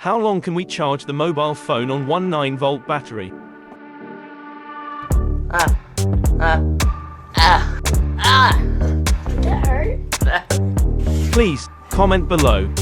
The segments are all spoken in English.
How long can we charge the mobile phone on one 9-volt battery? That hurt. Please, comment below.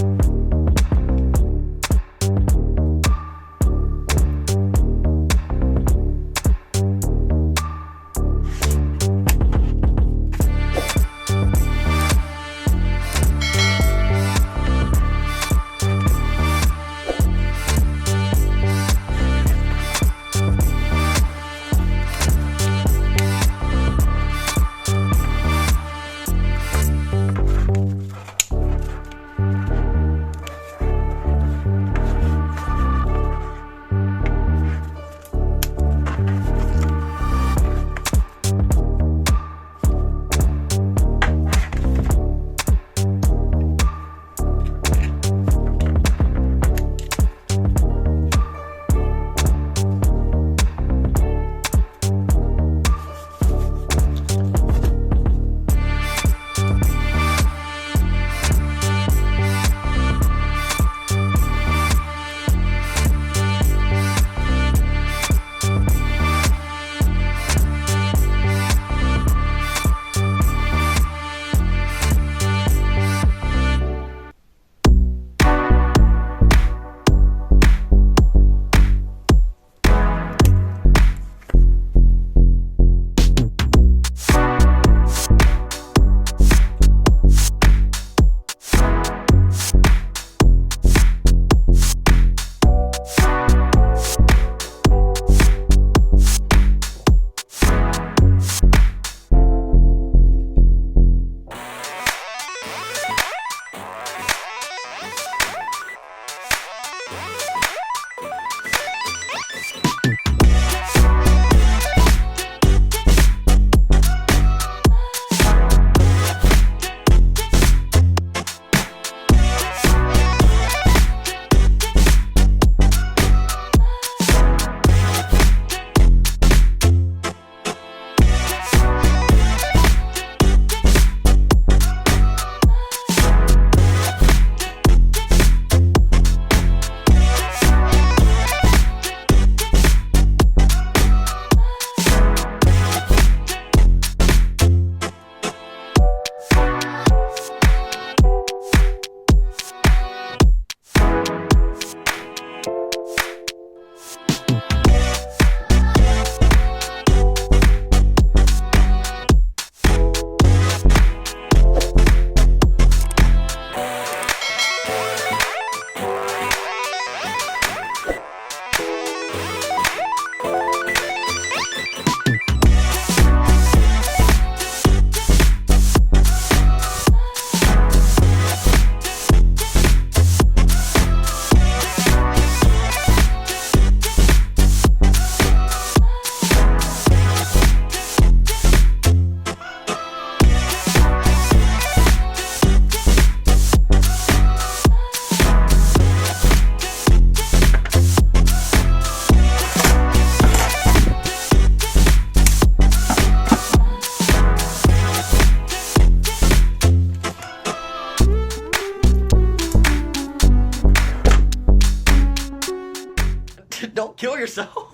Don't kill yourself.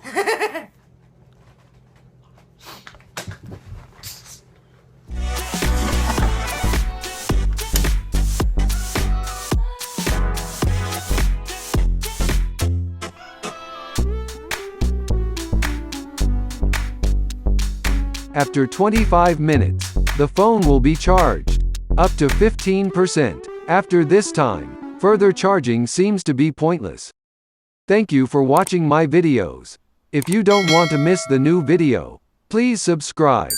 After 25 minutes, the phone will be charged up to 15%. After this time, further charging seems to be pointless. Thank you for watching my videos. If you don't want to miss the new video, please subscribe.